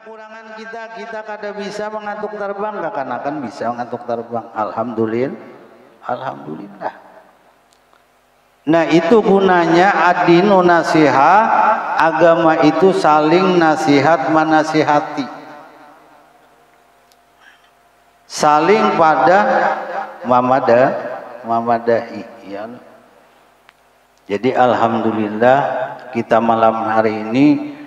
kekurangan kita kada bisa mengantuk terbang, gak akan bisa mengantuk terbang. Alhamdulillah. Nah itu gunanya adinu nasihat, agama itu saling nasihat menasihati, saling pada mamadahi ya. Jadi alhamdulillah kita malam hari ini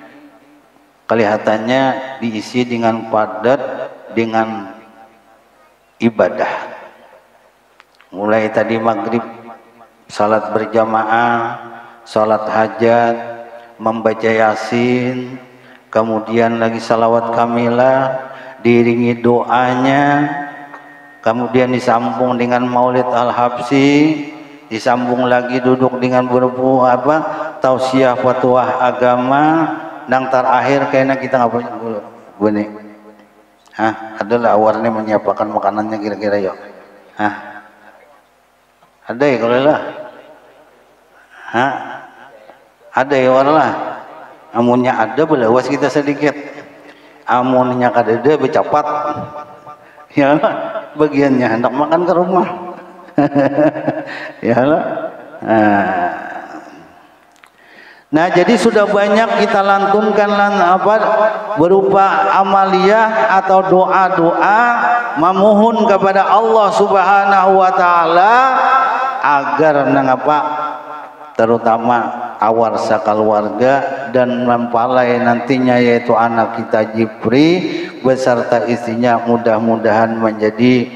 kelihatannya diisi dengan padat dengan ibadah. Mulai tadi maghrib salat berjamaah, salat hajat, membaca yasin, kemudian lagi salawat kamilah, diiringi doanya, kemudian disambung dengan maulid al-habsi, disambung lagi duduk dengan tausiah fatwa agama, nang terakhir kayaknya kita nggak punya gini. Adalah warna menyiapkan makanannya kira-kira yuk. Ada ya kalau lah. Ada ya warna. Amunnya ada belawas kita sedikit. Amunnya kada ada bercapat. Ya bagiannya hendak makan ke rumah. Ya lah. Nah jadi sudah banyak kita lantunkan berupa amaliyah atau doa-doa memohon kepada Allah Subhanahu wa taala agar terutama awarsa keluarga dan mempalai nantinya yaitu anak kita Jipri beserta istrinya mudah-mudahan menjadi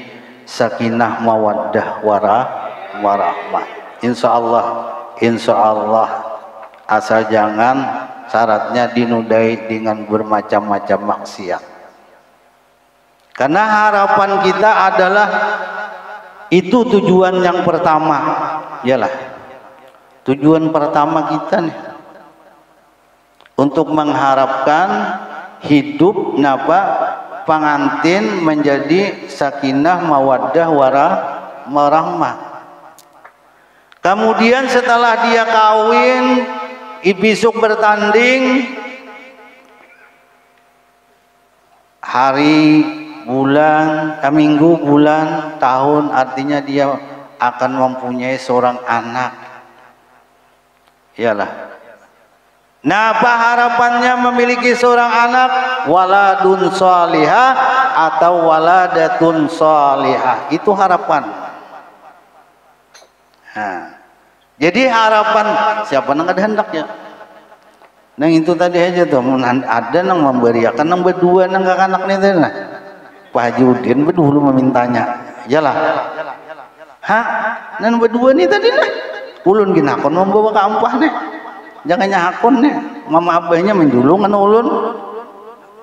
sakinah mawaddah warahmah. Insyaallah asal jangan syaratnya dinudai dengan bermacam-macam maksiat. Karena harapan kita adalah itu tujuan yang pertama. Yalah. Tujuan pertama kita nih untuk mengharapkan hidup pengantin menjadi sakinah mawaddah warahmah. Kemudian setelah dia kawin, ibisuk bertanding, hari, bulan, minggu, bulan, tahun, artinya dia akan mempunyai seorang anak. Iyalah. Nah, apa harapannya memiliki seorang anak? Waladun salihah atau waladatun salihah. Itu harapan. Jadi harapan siapa nang ada hendaknya. Nang itu tadi aja tuh ada nang memberiakan nang berdua nang kakak anak nih tuh nah. Pak Haji Udin berdulu memintanya. Iyalah. Nang berdua nih tadi nah. Ulun ginakon membawa ke ampah nih. Jangan nyakon nih. Mama abahnya menjulung kan ulun.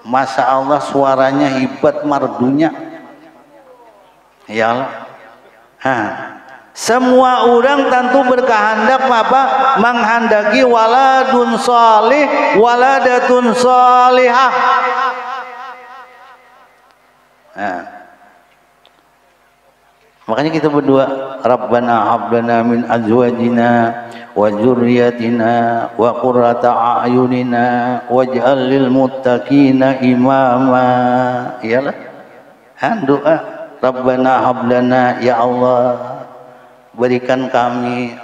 Masya Allah suaranya hebat merdunya. Iyalah. Semua orang tentu berkehendak menghendaki waladun salih, waladatun salihah. Makanya kita berdoa, Rabbana hablana min azwajina wa dzurriyyatina wa qurrata a'yunina waj'al lil muttaqina imama. Iyalah. Doa Rabbana hablana, ya Allah berikan kami,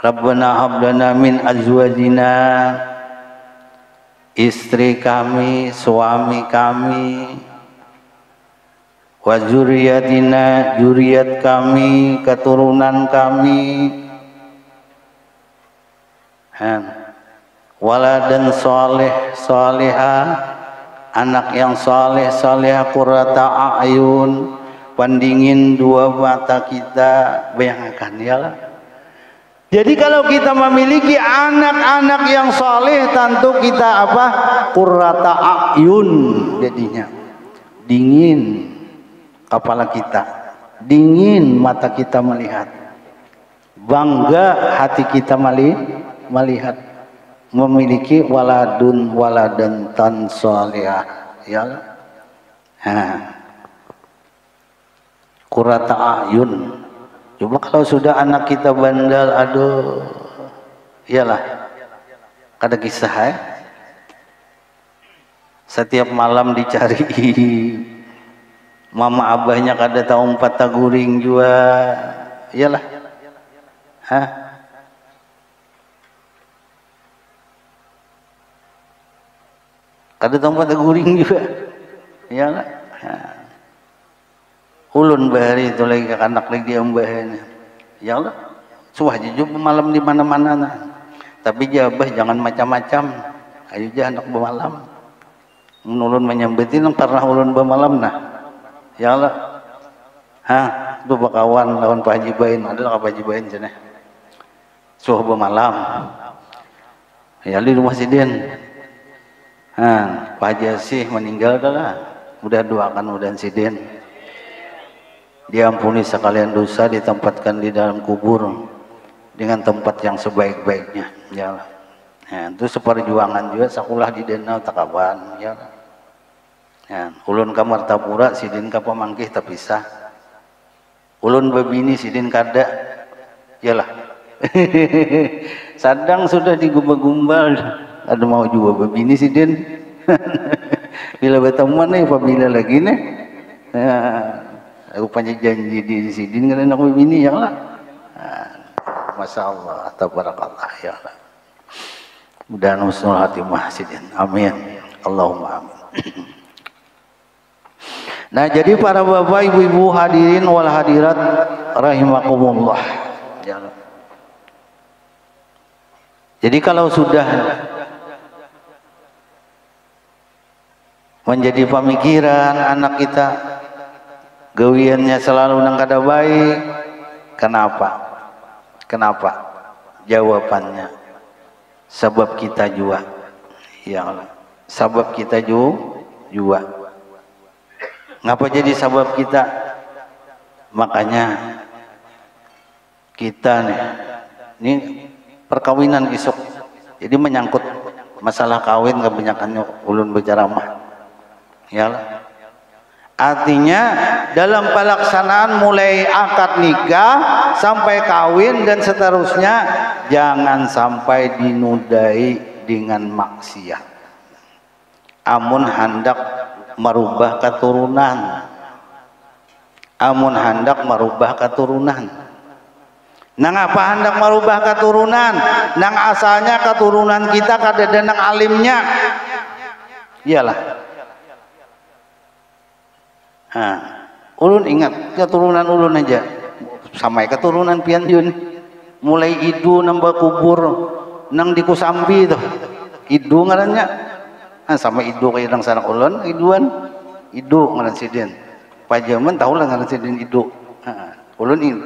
Rabbana hablana min azwajina, istri kami, suami kami, wa dzurriyyatina, dzurriyyat kami, keturunan kami, waladan saleh salihah, anak yang saleh salihah, qurrata a'yun, pendingin dua mata kita, bayangkan ya lah. Jadi kalau kita memiliki anak-anak yang saleh tentu kita qurrata a'yun, jadinya dingin kepala kita, dingin mata kita melihat, bangga hati kita melihat memiliki waladan tan salihah ya lah. Qurrata a'yun. Coba kalau sudah anak kita bandel, aduh, iyalah, kada kisah setiap malam dicari mama abahnya kada tahu empat taguring juga, iyalah, hah? Kada tahu empat taguring juga, iyalah. Ulun bahari itu lagi anak lagi dia mbahnya, ya Allah, suah jujur malam di mana-mana nah. Tapi jabah jangan macam-macam, ayo jangan anak bermalam. Ulun menyambetin karena ulun bermalam nah, ya Allah, itu bakawan lawan Pak Haji Bain, ada Pak Haji Bain sana, suah bermalam, ya di rumah Sidin, Pak Haji Asih meninggal dah lah, udah doakan udah Sidin, diampuni sekalian dosa, ditempatkan di dalam kubur dengan tempat yang sebaik-baiknya, ya Allah. Ya, itu seperjuangan juga sekolah di Denau Takaban, ya Allah. Ya, ulun ka Martapura, Sidin ka Pamangkih terpisah. Ulun bebini Sidin kada, yalah. Sadang sudah digumba-gumbal, ada mau juga bebini Sidin. Bila berteman nih, apabila lagi nih, ya, aku punya janji di Sidin kan aku bebini, ya lah. Masya Allah, tabarakallah, ya Allah. Mudah husnul hatimah Sidin, amin, Allahumma amin. Nah, jadi para bapak, ibu-ibu hadirin wal hadirat rahimakumullah. Ya. Jadi kalau sudah menjadi pemikiran anak kita, gawiannya selalu nang kada baik, kenapa? Kenapa? Jawabannya sebab kita juga. Ya Allah. Sebab kita juga. Ngapa jadi sabab kita? Makanya kita nih, ini perkawinan isuk, jadi menyangkut masalah kawin kebanyakannya ulun berceramah, ya. Artinya dalam pelaksanaan mulai akad nikah sampai kawin dan seterusnya jangan sampai dinudai dengan maksiat. Amun hendak merubah keturunan, amun hendak merubah keturunan. Nang apa hendak merubah keturunan? Nang asalnya keturunan kita kada nang alimnya, iyalah. Ulun ingat keturunan ulun aja, sampai keturunan pian yun, mulai idu nambah kubur nang di Kusambi tuh, idu ngarannya. Sama idu kayak nang sanak ulun, iduan, idu ngaran Sidin. Pajaman tahu lah ngaran Sidin idu. Ulun ini,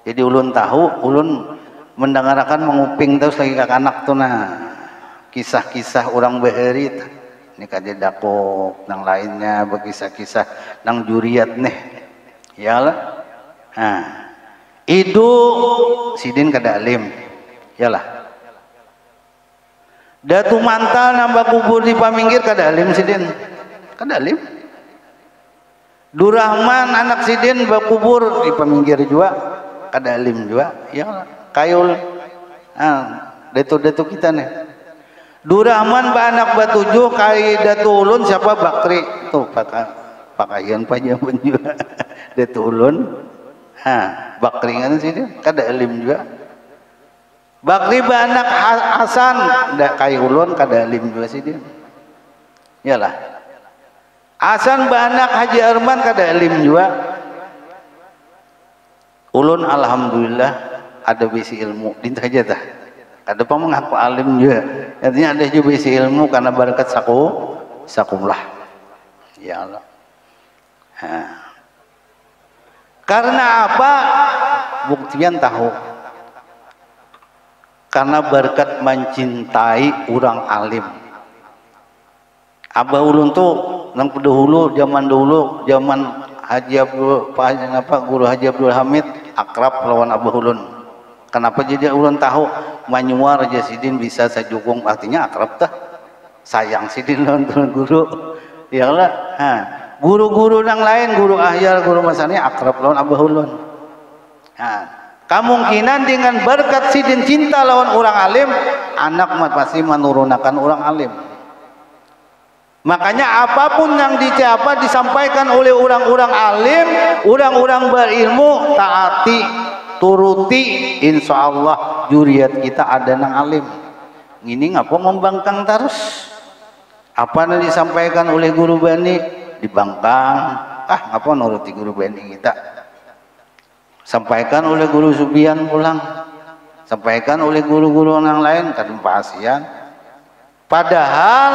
jadi ulun tahu, ulun mendengarkan menguping terus lagi kak anak tuh nah, kisah-kisah orang beherit, ini kaje dakok, nang lainnya berkisah-kisah, nang juriat nih, ya lah. Idu Sidin kada alim, ya lah. Datu mantal nambah kubur di paminggir kada alim Sidin, kada alim. Durahman anak Sidin bakubur di paminggir juga kada alim juga, ya kayul. Datu kita nih. Durahman ba anak batujuh kai datu ulun siapa Bakri tuh pakaian pajaman juga. Datu ulun, Bakri kan Sidin kada alim juga. Bakri ba anak Hasan ndak kai ulun kada alim juga Sidin. Iyalah. Hasan ba anak Haji Arman kada alim juga. Ulun alhamdulillah ada bisi ilmu dinta aja tah. Kada pa mengaku alim juga. Artinya ada juga bisi ilmu karena berkat sakumlah. Ya Allah. Karena apa? Buktian tahu. Karena berkat mencintai orang alim. Abah ulun tuh nang dahulu zaman Haji Abdul Guru Haji Abdul Hamid akrab lawan Abah ulun. Kenapa jadi ulun tahu Manyuar aja Sidin bisa sajukung, artinya akrab tah. Sayang Sidin lawan guru. Ya Allah. Guru-guru yang lain, guru ahyar, guru masani akrab lawan Abah ulun. Kemungkinan dengan berkat Sidin cinta lawan orang alim, anak mat pasti menurunakan orang alim. Makanya apapun yang disampaikan oleh orang-orang alim, orang-orang berilmu, taati, turuti, insya Allah juriat kita ada nang alim. Ini ngapa membangkang terus? Apa yang disampaikan oleh guru bani dibangkang, ngapa nuruti guru bani kita? Sampaikan oleh guru Subian pulang, sampaikan oleh guru-guru yang lain kadang pasian. Padahal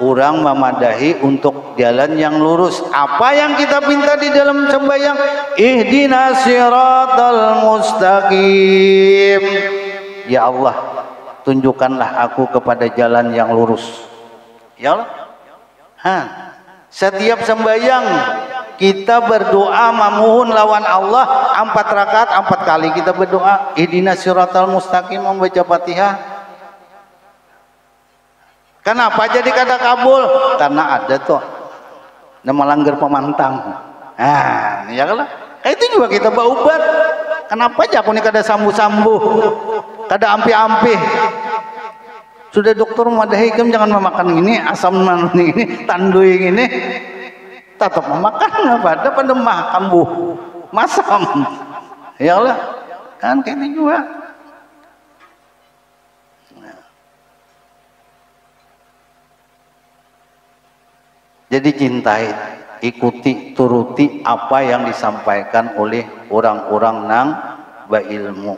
orang memadahi untuk jalan yang lurus. Apa yang kita minta di dalam sembahyang? Ihdinas siratal mustaqim. Ya Allah, tunjukkanlah aku kepada jalan yang lurus. Ya Allah. Setiap sembahyang kita berdoa memohon lawan Allah 4 rakaat 4 kali kita berdoa ihdinas siratal mustaqim membaca Fatihah. Kenapa jadi kada kabul? Karena ada tuh melanggar pemantang. Ya kan? Itu juga kita berobat. Kenapa aja aku ini kada sambuh-sambuh, kada ampi-ampi? Sudah dokter madahi kamu jangan memakan ini, asam ini, tandui ini. Tetap memakan pada makan masam. Ya Allah, kan kayak itu juga. Jadi cintai, ikuti, turuti apa yang disampaikan oleh orang-orang nang berilmu.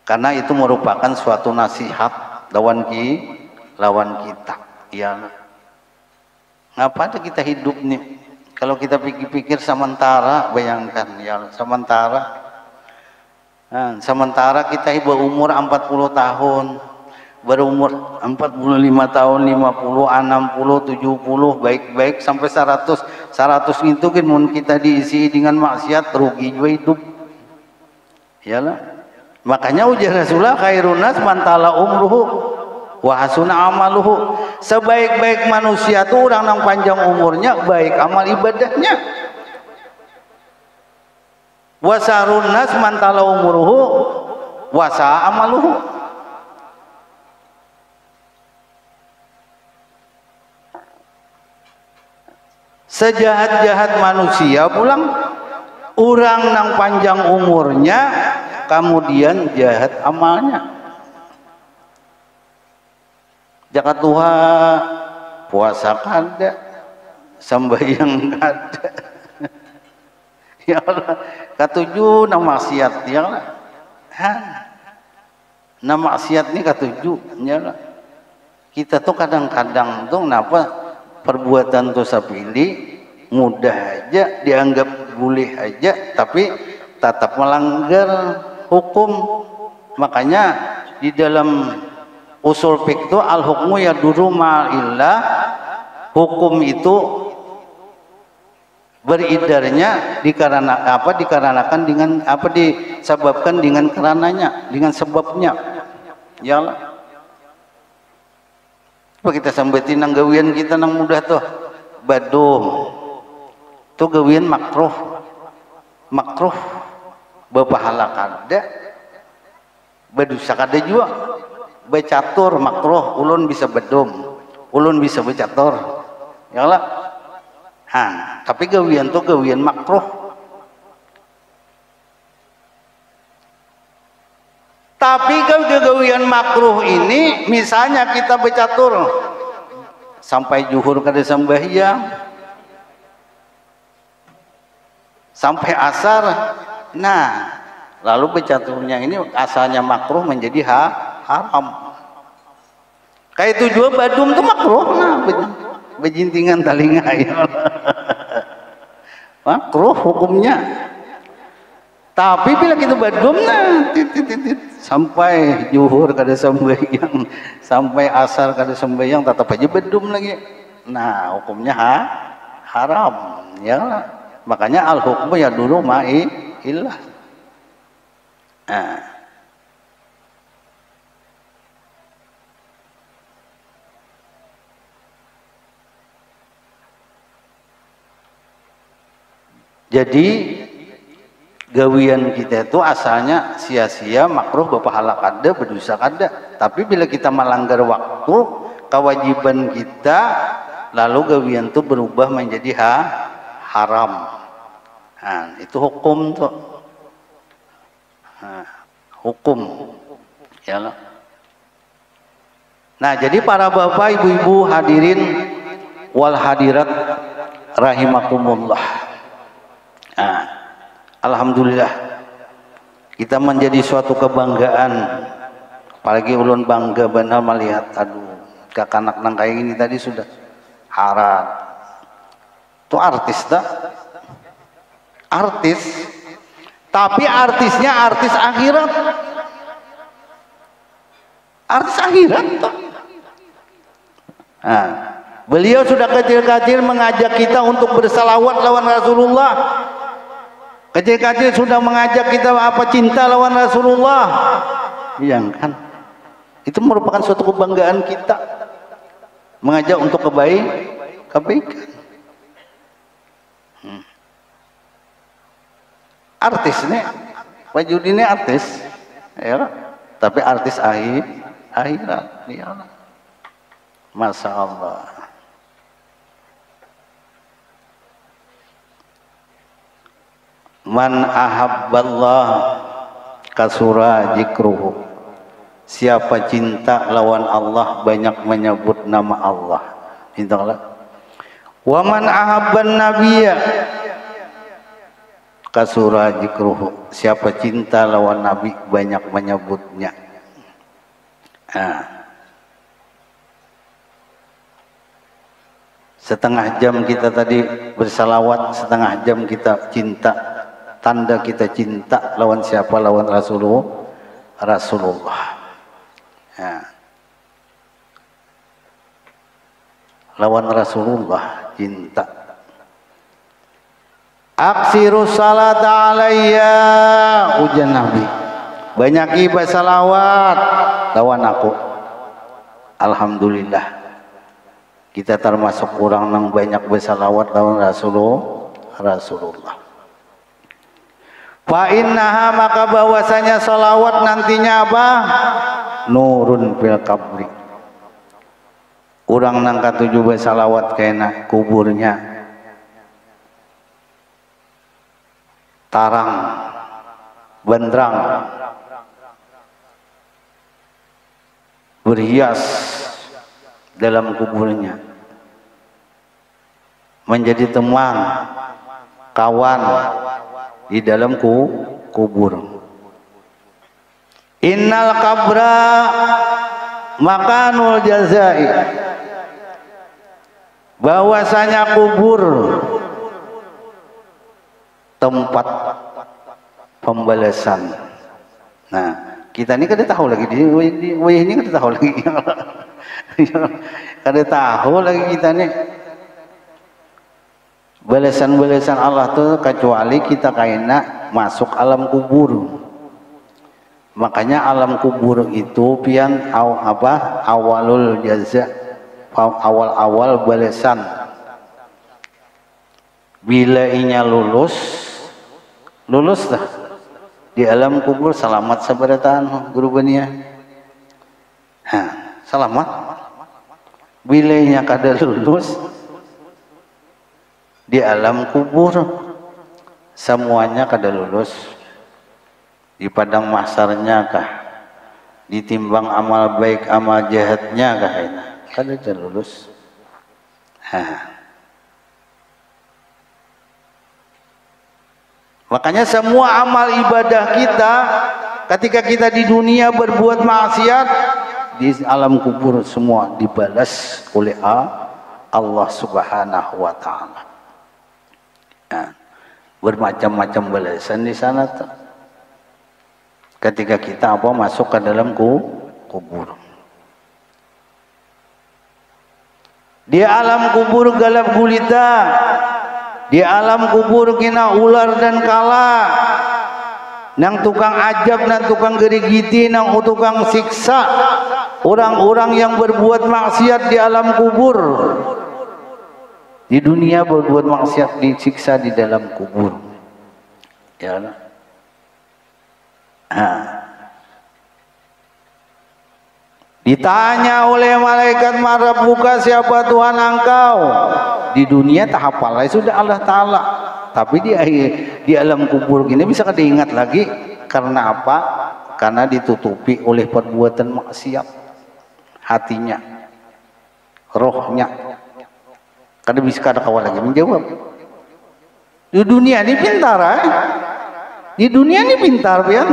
Karena itu merupakan suatu nasihat lawan kita. Ya. Ngapa kita hidup nih? Kalau kita pikir-pikir sementara, bayangkan ya, sementara kita berumur 40 tahun. Berumur 45 tahun, 50, 60, 70, baik-baik sampai 100 itu kan kita diisi dengan maksiat, rugi juga hidup. Iyalah. Makanya ujar Rasulullah khairun nas man tala umruhu wa hasuna amaluhu. Sebaik-baik manusia itu orang yang panjang umurnya, baik amal ibadahnya. Wa sarun nas man tala umruhu wa sa amaluhu. Sejahat-jahat manusia pulang orang yang panjang umurnya kemudian jahat amalnya. Jakat Tuhan puasa kada, sembahyang kada. Ya Allah, katujuh nama maksiat ya Allah. Nama maksiat ini katujuh ya Allah. Kita tuh kadang-kadang tuh kenapa perbuatan dosa pilih mudah aja dianggap boleh aja tapi tetap melanggar hukum. Makanya di dalam usul fiqh itu al hukmu yaduru ma'illah, hukum itu beridarnya dikarenakan dengan disebabkan dengan karenanya, dengan sebabnya. Ya Allah, kita sambetin nang gawian kita nang mudah tuh badum tuh gawian makruh berpahala kada, berdosa kada juga. Becatur makruh, ulun bisa bedum, ulun bisa becatur. Ya Allah. Tapi gawian tuh gawian makruh. Tapi gawian makruh ini misalnya kita becatur sampai zuhur kada sembahyang, sampai asar. Nah, lalu becaturnya ini asalnya makruh menjadi haram. Kayak itu juga badum tuh makruh, bejintingan talinga ya. Makruh hukumnya. Tapi bila kita badum sampai zuhur kada sembahyang, sampai asar kada sembahyang, tetap aja badum lagi. Nah, hukumnya haram ya. Makanya al hukmu ya dulu ma'illah. Jadi gawian kita itu asalnya sia-sia, makruh, berpahala kada, berdosa kada. Tapi bila kita melanggar waktu, kewajiban kita, lalu gawian itu berubah menjadi haram. Nah, itu hukum tuh. Nah, hukum. Ya. Nah, jadi para bapak, ibu-ibu, hadirin wal hadirat rahimakumullah. Nah, alhamdulillah kita menjadi suatu kebanggaan. Apalagi ulun bangga benar melihat, aduh, kakanak nang kayak gini tadi sudah harat. Itu artis dah. Artis. Tapi artisnya artis akhirat. Artis akhirat tuh. Nah, beliau sudah kecil-kecil mengajak kita untuk bersalawat lawan Rasulullah. Kecil-kecil sudah mengajak kita apa cinta lawan Rasulullah. Iya kan? Itu merupakan suatu kebanggaan kita. Mengajak untuk kebaikan. Artis nih, Pak Judi ini artis, ya, tapi artis akhirat, ya. Masya Allah. Man ahabballah kasura jikruhu. Siapa cinta lawan Allah banyak menyebut nama Allah. Insyaallah. Wa man ahabban nabiyya kasura jikruhu. Siapa cinta lawan nabi banyak menyebutnya. Nah. Setengah jam kita tadi bersalawat, setengah jam kita cinta. Tanda kita cinta lawan siapa? Lawan Rasulullah. Ya. Lawan Rasulullah cinta. Aksiru salat alayya, ujian Nabi. Banyaki bersalawat lawan aku. Alhamdulillah. Kita termasuk orang yang banyak bersalawat lawan Rasulullah. Fa innaha, maka bahwasanya salawat nantinya apa? Nurun fil qabri. Urang nang katuju bersalawat kena kuburnya tarang bendrang berhias dalam kuburnya, menjadi teman kawan di dalam kubur. Innal qabra makanul jazai, bahwasanya kubur tempat pembalasan. Nah, kita ini kada tahu lagi di ini kada tahu lagi. Kada tahu lagi kita nih. Balasan-balasan Allah tuh kecuali kita kaina masuk alam kubur. Makanya alam kubur itu pian awalul jaza, awal-awal balasan. Bila inya lulus dah di alam kubur, selamat sabarataan guru bania. Selamat. Bila inya kada lulus di alam kubur, semuanya kada lulus. Di padang mahsyarnya kah, ditimbang amal baik amal jahatnya kah, kada lulus. Makanya semua amal ibadah kita ketika kita di dunia berbuat maksiat, di alam kubur semua dibalas oleh Allah Subhanahu wa taala. Bermacam-macam balasan di sana tuh. Ketika kita masuk ke dalam kubur. Di alam kubur galap gulita. Di alam kubur kena ular dan kala. Nang tukang ajab, nang tukang gerigiti, nang tukang siksa orang-orang yang berbuat maksiat di alam kubur. Di dunia berbuat maksiat disiksa di dalam kubur. Ya. Ditanya oleh malaikat, "Marabbuka, siapa Tuhan engkau?" Di dunia tak hafal, sudah Allah Ta'ala. Tapi di alam kubur gini bisa diingat lagi. Karena apa? Karena ditutupi oleh perbuatan maksiat hatinya, rohnya. Kada bisa kada kawal lagi menjawab. Di dunia ini pintar, di dunia ini pintar, biar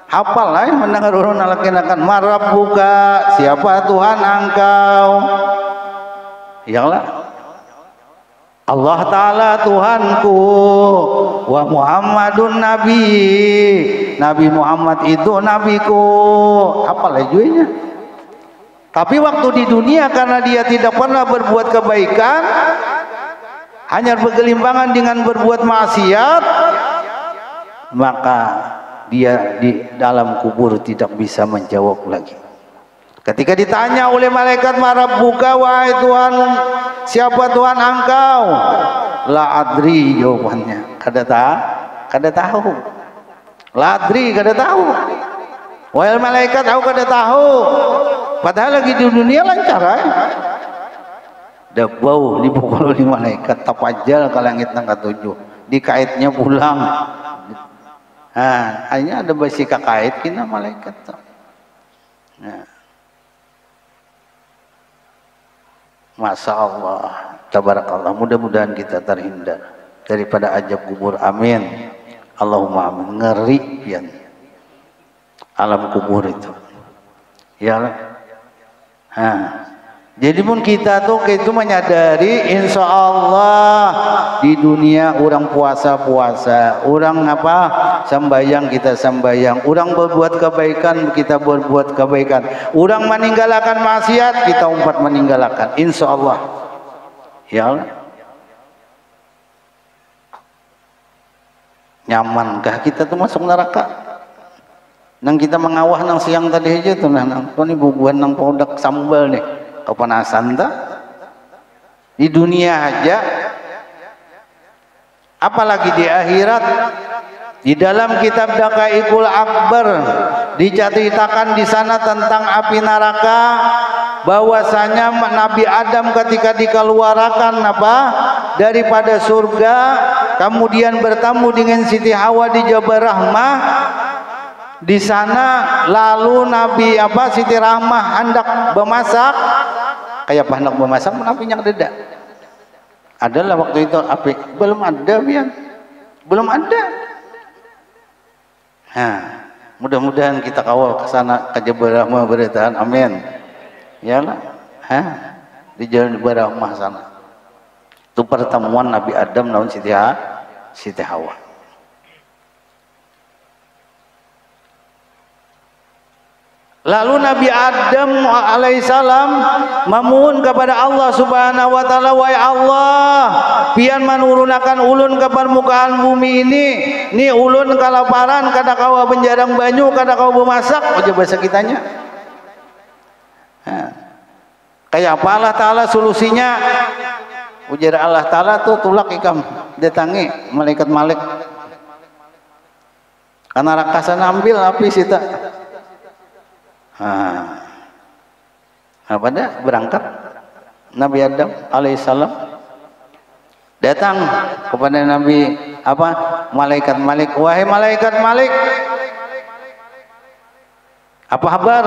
hafal lah, mendengar orang nalakin "Marabbuka, siapa Tuhan engkau?" Iyalah, Allah Ta'ala Tuhanku, wa Muhammadun Nabi, Nabi Muhammad itu nabiku. Hafal aja. Tapi waktu di dunia karena dia tidak pernah berbuat kebaikan, hanya bergelimpangan dengan berbuat maksiat, maka dia di dalam kubur tidak bisa menjawab lagi. Ketika ditanya oleh malaikat, "Marabbuka, wahai Tuhan, siapa Tuhan engkau?" La adri, jawabannya. Kada tahu. La adri, kada tahu. Wahai malaikat, aku kada tahu. Padahal lagi di dunia lancar, Dabau dipukul oleh malaikat, tapajal ke langit nang ketujuh. Dikaitnya pulang. Hanya ada besi kakait kena malaikat. Masya Allah, tabarakallah. Mudah-mudahan kita terhindar daripada ajab kubur. Amin. Allahumma amin. Ngeri pian alam kubur itu. Ya. Jadi pun kita tuh itu menyadari, insya Allah di dunia orang puasa-puasa, orang apa sembayang kita sembayang, orang berbuat kebaikan kita berbuat kebaikan, orang meninggalkan maksiat kita umpat meninggalkan, insya Allah. Ya, nyamankah kita tuh masuk neraka? Nang kita mengawah nang siang tadi aja tuh, nang ini bubuhan nang produk sambal nih. Kepanasan tak? Di dunia aja, apalagi di akhirat. Di dalam kitab Daqaiqul Akbar diceritakan di sana tentang api neraka, bahwasanya Nabi Adam ketika dikeluarkan daripada surga, kemudian bertemu dengan Siti Hawa di Jabal Rahmah. Di sana lalu Nabi Siti Rahmah hendak memasak, kayak hendak memasak menapinya deda. Adalah waktu itu api belum ada, biar belum ada. Mudah-mudahan kita kawal ke sana ke Jabal Rahmah beritahan, amin. Yalah, di jalan Jabal Rahmah sana. Itu pertemuan Nabi Adam lawan Siti Hawa. Lalu Nabi Adam alaihissalam memohon kepada Allah Subhanahu wa taala, "Wahai Allah, pian menurunkan ulun ke permukaan bumi ini ulun kelaparan, kada kawa benjarang banyu, kada kawa bemasak." Aja bahasa kitanya. Kayak apa Allah Ta'ala solusinya? Ujar Allah Ta'ala tuh tulak ikam datangi malaikat Malik. Karena rakasan ambil api sita. Pada berangkat Nabi Adam alaihissalam datang kepada Nabi malaikat Malik. "Wahai malaikat Malik, apa kabar?"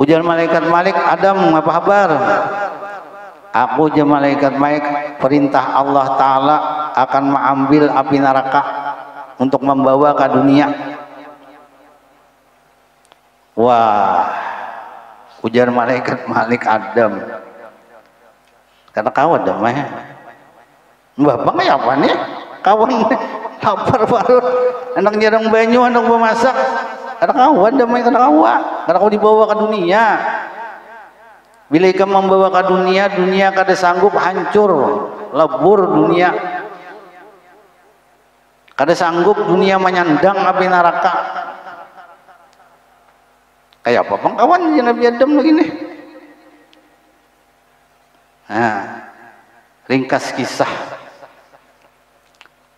Ujar malaikat Malik, "Adam, apa kabar?" "Aku je malaikat Malik, perintah Allah Ta'ala akan mengambil api neraka untuk membawa ke dunia." Wah, ujar malaikat Malik Adam, karena kawan dah mah, bapak kayak apa nih? Kawan lapar baru, anak jarang banyu, anak memasak, karena kawan dah mah, karena kau dibawa ke dunia. Bila ikam membawa ke dunia, dunia kada sanggup, hancur, lebur dunia, kada sanggup dunia menyandang api neraka. Kayak apa pengkawan Nabi Adam lagi nih. Ringkas kisah,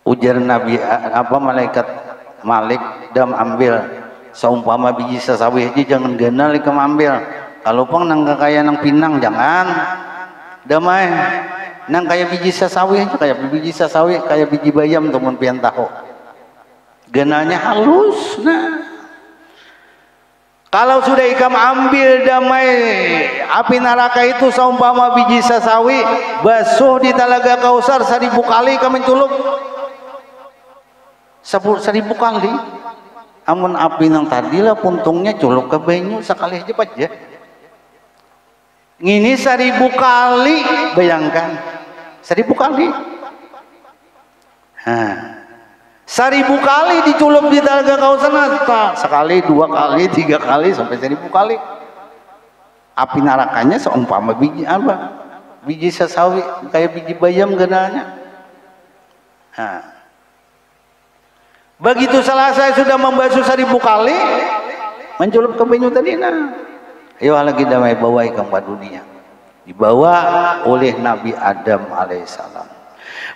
ujar Nabi malaikat Malik, "Dam, ambil saumpama biji sasawih aja jangan genal ikam ambil. Kalau pang nang kaya nang pinang jangan damai nang kayak biji sasawih aja, kayak biji sasawih kayak biji bayam teman pian tahu genalnya halus. Nah kalau sudah ikam ambil damai api neraka itu saumpama biji sasawi basuh di Talaga Kausar 1000 kali kamu culuk 1000 kali. Amun api nang tadi lah puntungnya culuk ke banyu sekali aja aja. Ini 1000 kali, bayangkan 1000 kali. 1000 kali diculuk di Talaga Kausar, sekali, 2 kali, 3 kali sampai 1000 kali. Api nerakanya seumpama biji apa? Biji sasawi kayak biji bayam genalnya. Begitu selesai sudah membasuh 1000 kali, menculuk ke banyu tadi. Nah, ayo lagi damai bawa ikam ke dunia. Dibawa oleh Nabi Adam alaihissalam.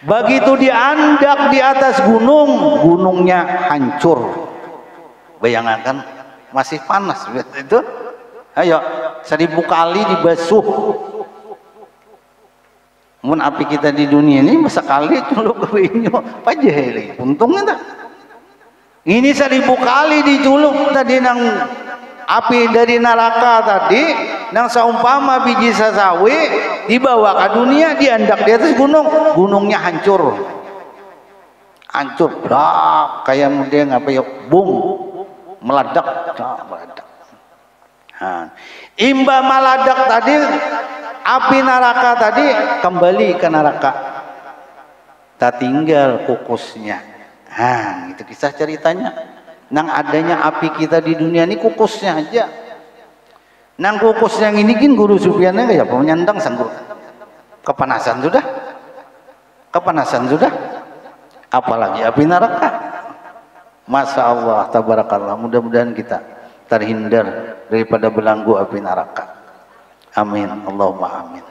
Begitu diandak di atas gunung, gunungnya hancur. Bayangkan masih panas itu. Ayo 1000 kali dibasuh. Mun api kita di dunia ini sekali culuk ke banyu, pajeh untungnya tak. Ini 1000 kali diculuk tadi nang api dari neraka tadi, nang seumpama biji sasawi dibawa ke dunia, diandak di atas gunung, gunungnya hancur, brak kayak model apa ya, bung meledak, meledak. Imba meledak tadi, api neraka tadi kembali ke neraka, tak tinggal kukusnya. Itu kisah ceritanya. Nang adanya api kita di dunia ini kukusnya aja. Nang kukus yang ini kan Guru Sufyannya kayak penyandang sanggup. Kepanasan sudah. Apalagi api neraka. Masya Allah, tabarakallah. Mudah-mudahan kita terhindar daripada belenggu api neraka. Amin. Allahumma amin.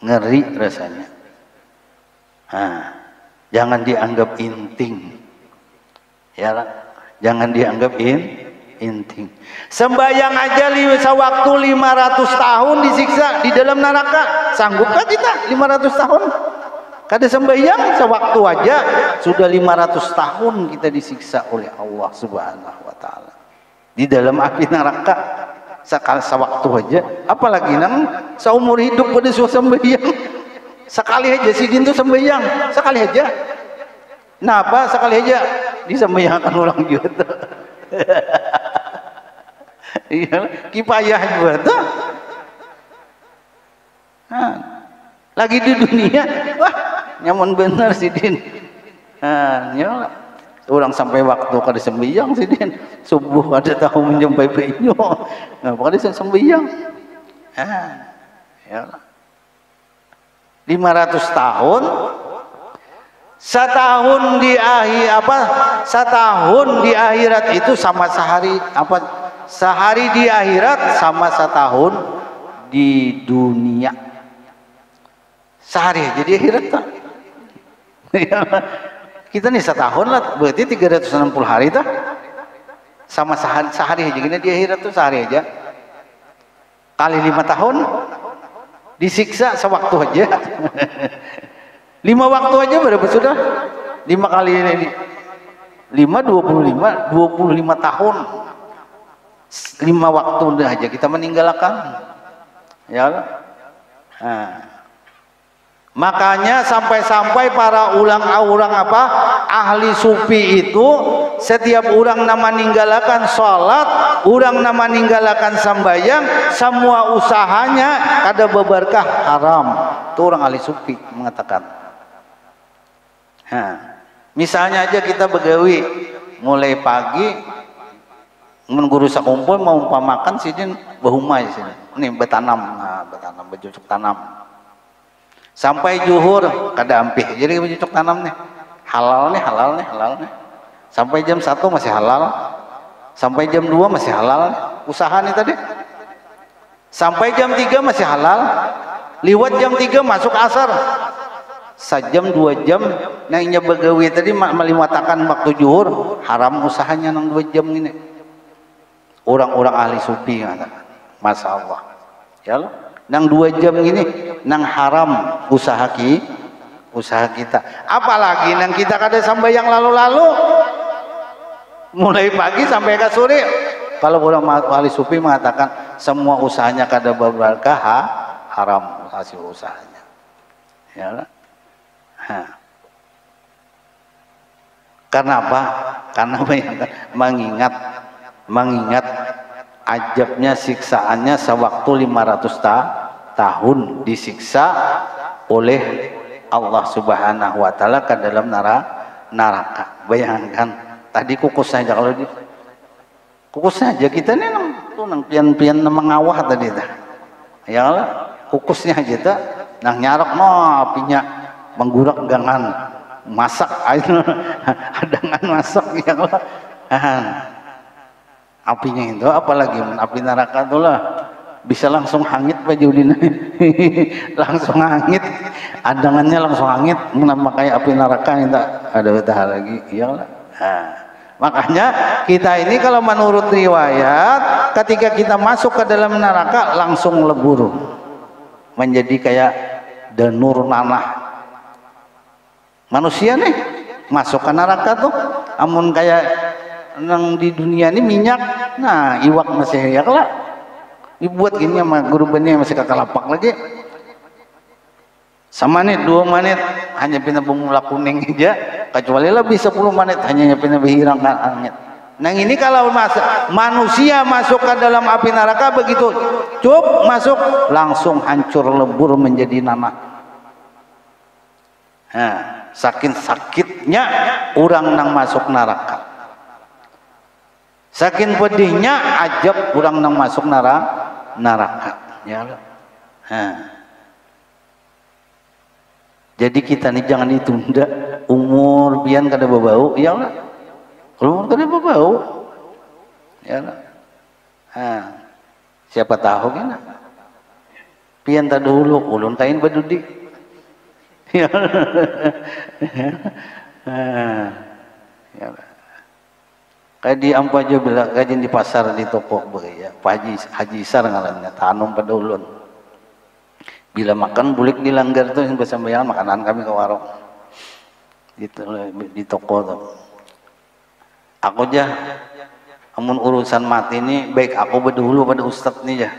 Ngeri rasanya. Jangan dianggap inting. Ya, jangan dianggap inting. Sembayang aja sewaktu 500 tahun disiksa di dalam neraka. Sanggupkah kita 500 tahun? Kada sembayang sewaktu aja sudah 500 tahun kita disiksa oleh Allah Subhanahu wa taala. Di dalam api neraka sewaktu aja, apalagi nang seumur hidup pada sembayang. Sekali aja sidin tuh sembayang, sekali aja. Napa sekali aja disembayangkan ulang juga. Iya, kipayah juga tuh. Lagi di dunia, wah nyaman bener sidin. Ya, orang sampai waktu kada sembayang sidin, subuh ada tahu menjumpai banyu. Nah, kada sembayang. Ya. 500 tahun, setahun di akhirat itu sama sehari sehari di akhirat sama setahun di dunia. Sehari aja di akhirat tak? Kita nih setahun lah, berarti 360 hari tak? Sama sehari aja gini di akhirat tuh sehari aja. Kali 5 tahun disiksa sewaktu aja. 5 waktu aja berapa sudah? 5 kali ini 5 25 tahun. 5 waktu udah aja kita meninggalkan. Ya. Makanya sampai-sampai para ulang ahli sufi itu setiap orang nama ninggalakan sholat, orang nama ninggalakan sembahyang, semua usahanya kada berberkah haram. Itu orang ahli sufi mengatakan. Misalnya aja kita begawi mulai pagi, guru sakumpul mau umpamakan sidin bahumai sini, ini betanam, bercocok tanam. Sampai zuhur kada ampih, jadi bercocok tanam nih, halal nih. Sampai jam 1 masih halal, sampai jam 2 masih halal, usaha nih tadi. Sampai jam 3 masih halal, liwat jam 3 masuk asar. Sejam 2 jam nangnya begawi tadi meliwatakan waktu zuhur, haram usahanya nang 2 jam ini. orang-orang ahli sufi mengatakan, Masya Allah ya Allah, nang 2 jam ini nang haram usaha kita, apalagi nang kita kada sampai yang lalu-lalu mulai pagi sampai ke sore. Kalau orang ahli sufi mengatakan semua usahanya kada berberkah, haram hasil usahanya ya Allah. Karena apa? Karena mengingat ajabnya siksaannya sewaktu 500 tahun disiksa oleh Allah Subhanahu wa taala ke dalam neraka. Bayangkan tadi kukus saja, kalau kukus saja kita nih nang pian-pian mengawah tadi dah. Ya Allah, kukusnya aja ta nang nyarok no apinya menggurak gangan masak air dengan masak ya Allah. Apinya itu apalagi api neraka itu lah bisa langsung hangit Pak Judin. Langsung hangit, adangannya langsung hangit, memakai api neraka itu ada betah lagi ya Allah. Makanya kita ini kalau menurut riwayat ketika kita masuk ke dalam neraka langsung lebur menjadi kayak danur nanah. Manusia nih masuk ke neraka tuh amun kayak nang di dunia ini minyak, nah iwak masih ya lah dibuat gini sama guru benih masih kakalapak lagi sama nih 2 menit hanya pindah bumbu kuning aja, kecuali lebih 10 menit hanya pindah berhirang angin. Nah ini kalau manusia masuk ke dalam api neraka begitu cup masuk langsung hancur lebur menjadi nanah. Saking sakitnya orang nang masuk neraka, saking pedihnya ajab orang nang masuk neraka ya Allah. Jadi kita nih jangan ditunda umur pian kada bebau ya Allah, umur kada bebau ya Allah. Siapa tahu kan pian tak dulu ulun tain badudi ya kayak di ampaja bila kajian di pasar di toko ya Pak Haji Isar ngarannya tanum pada ulun bila makan bulik dilanggar tuh yang bersambayan makanan kami ke warung gitu di toko tuh. Aku aja amun urusan mati ini baik aku berdulu pada ustadz nih ya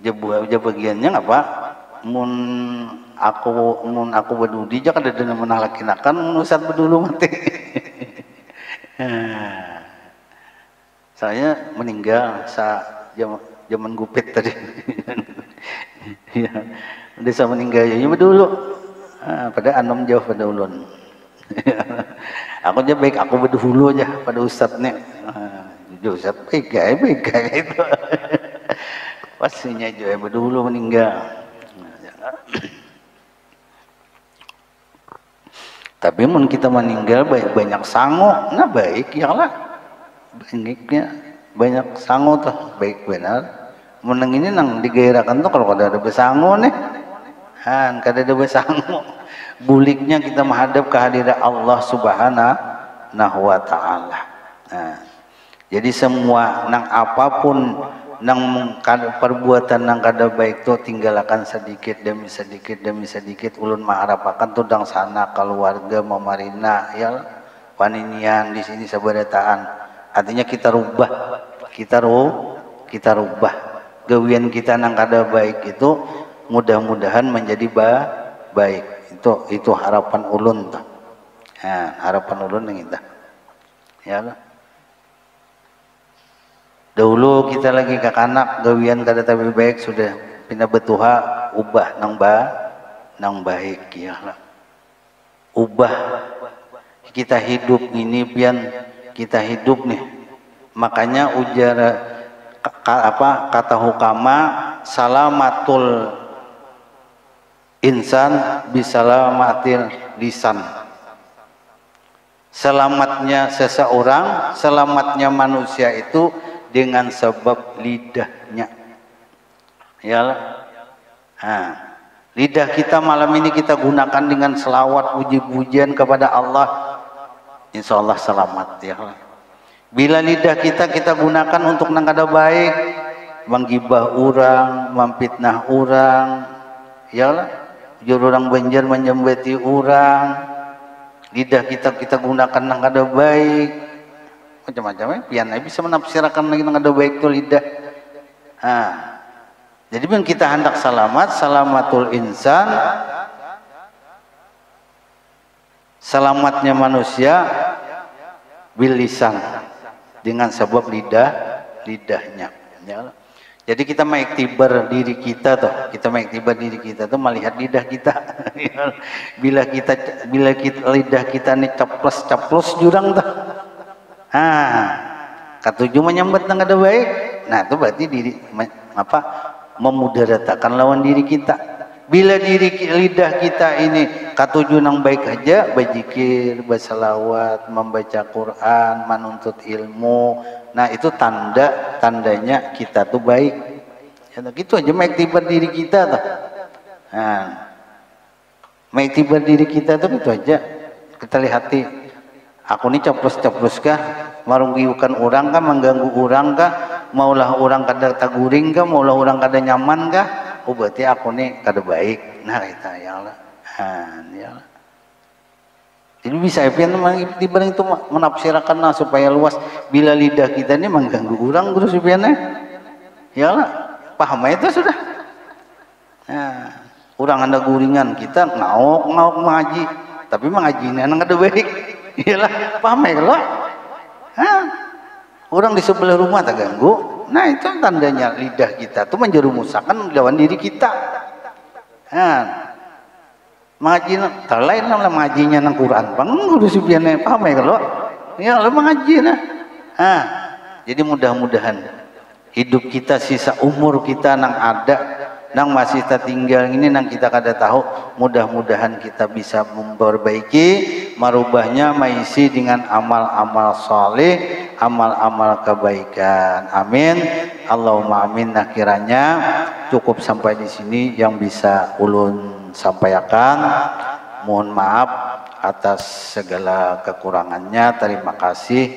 aja bagiannya apa mun aku berdudi aja kada ada menalakinakan mun ustadz berdulu mati. Saya meninggal zaman gupit tadi. Ya, desa meninggal ya dulu. Pada anom jauh pada ulun. Aku aja baik aku berdulu aja pada ustadznya. Ustadz baik itu. Pastinya juga berdulu meninggal. Tapi mun kita meninggal banyak sangu, nah baik ya lah. Banyak sangu tuh baik benar. Menang ini nang digairakan tuh kalau kada ada besangu nih, kada ada besangu. Buliknya kita menghadap kehadiran Allah Subhanahu wa taala. Jadi semua nang apapun nang perbuatan nang kada baik tuh tinggalkan sedikit demi sedikit ulun maharapakan tuh dang sana keluarga memarina ya paninian di sini sabarataan. Artinya kita rubah gawian kita nang kada baik itu mudah-mudahan menjadi baik. Itu harapan ulun tuh. Harapan ulun yang itu. Ya Allah. Dahulu kita lagi kakanak gawian kada tapi baik sudah pindah betuha ubah nang baik ya Allah. Ubah kita hidup ini pian kita hidup nih. Makanya ujar kata hukama salamatul insan bisalamatil lisan. Selamatnya seseorang, selamatnya manusia itu dengan sebab lidahnya. Ya. Lidah kita malam ini kita gunakan dengan selawat puji-pujian kepada Allah. Insya Allah selamat ya. Bila lidah kita gunakan untuk nang kada baik, menggibah orang, memfitnah orang, yalah, juru orang Banjar menjembeti orang, lidah kita gunakan nang kada baik, macam-macam ya. Pian bisa menafsirkan lagi nang kada baik itu lidah. Jadi yang kita hendak selamat, salamatul insan, selamatnya manusia bil lisan, dengan sebab lidahnya. Ya. Jadi kita mengiktibar diri kita tuh, melihat lidah kita. bila lidah kita nih caplos jurang tuh. Katujuh menyambat nang ada baik. Nah, itu berarti memudaratakan lawan diri kita. Bila lidah kita ini katujuh nang baik aja, berzikir, berselawat, membaca Quran, menuntut ilmu. Nah, itu tandanya kita tuh baik. Ya, gitu aja mengiktibar diri kita tuh. Mengiktibar diri kita tuh itu aja. Kita lihati, aku ini caplos kah, merugikan orang kah, mengganggu orang kah, maulah orang kada taguring kah, maulah orang kada nyaman kah, berarti aku ini kada baik. Nah, kita ya Allah. Ya Allah. Jadi bisa tiba itu menafsirkan supaya luas. Bila lidah kita ini mengganggu orang terus piannya, ya Allah, paham itu sudah. Orang anda guringan kita ngaok mengaji, tapi mengajinya nang kada baik. Iyalah, paham ya kalau? Orang di sebelah rumah tak ganggu. Nah, itu tandanya lidah kita tuh menjerumuskan lawan diri kita. Mengaji terlain lah mengajinya nang Quran bang guru sipiane, paham ya kalau? Ya lo mengaji nah. Jadi mudah-mudahan hidup kita, sisa umur kita nang ada, nang masih tertinggal ini, nang kita kada tahu, mudah-mudahan kita bisa memperbaiki, merubahnya, mengisi dengan amal-amal soleh, amal-amal kebaikan. Amin. Allahumma amin. Nah, kiranya cukup sampai di sini yang bisa ulun sampaikan. Mohon maaf atas segala kekurangannya. Terima kasih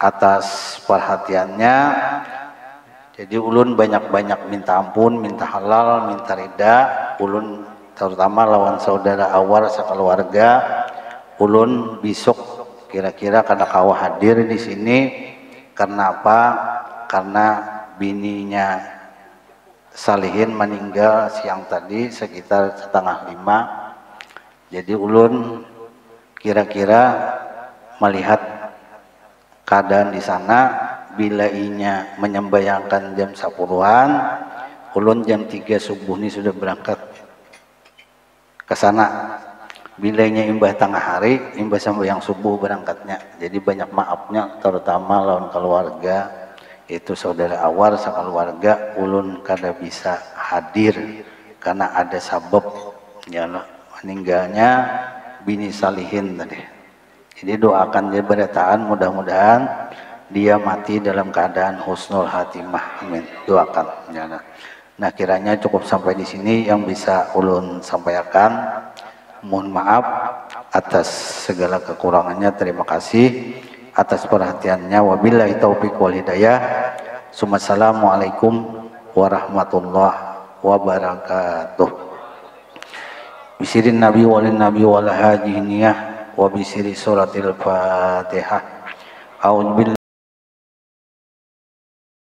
atas perhatiannya. Jadi ulun banyak-banyak minta ampun, minta halal, minta ridha. Ulun terutama lawan saudara awar sekeluarga. Ulun besok kira-kira kada kawa hadir di sini. Karena apa? Karena bininya Salihin meninggal siang tadi sekitar 4:30. Jadi ulun kira-kira melihat keadaan di sana, bila inya menyembayangkan jam 10-an, ulun jam 3 subuh ini sudah berangkat ke sana. Bila inya imbah tengah hari, imbah sembahyang subuh berangkatnya. Jadi banyak maafnya, terutama lawan keluarga, itu saudara awar sekeluarga. Ulun kada bisa hadir karena ada sabab ya meninggalnya bini Salihin tadi. Jadi doakan dia berataan, mudah-mudahan dia mati dalam keadaan husnul hatimah. Amin. Doakan ya. Nah, kiranya cukup sampai di sini yang bisa ulun sampaikan. Mohon maaf atas segala kekurangannya. Terima kasih atas perhatiannya. Wabillahi taufiq wal hidayah. Assalamualaikum warahmatullahi wabarakatuh. Bisirin nabi walin nabi wal hajiniyah wa bisiri suratil fatihah. A'udzubillahi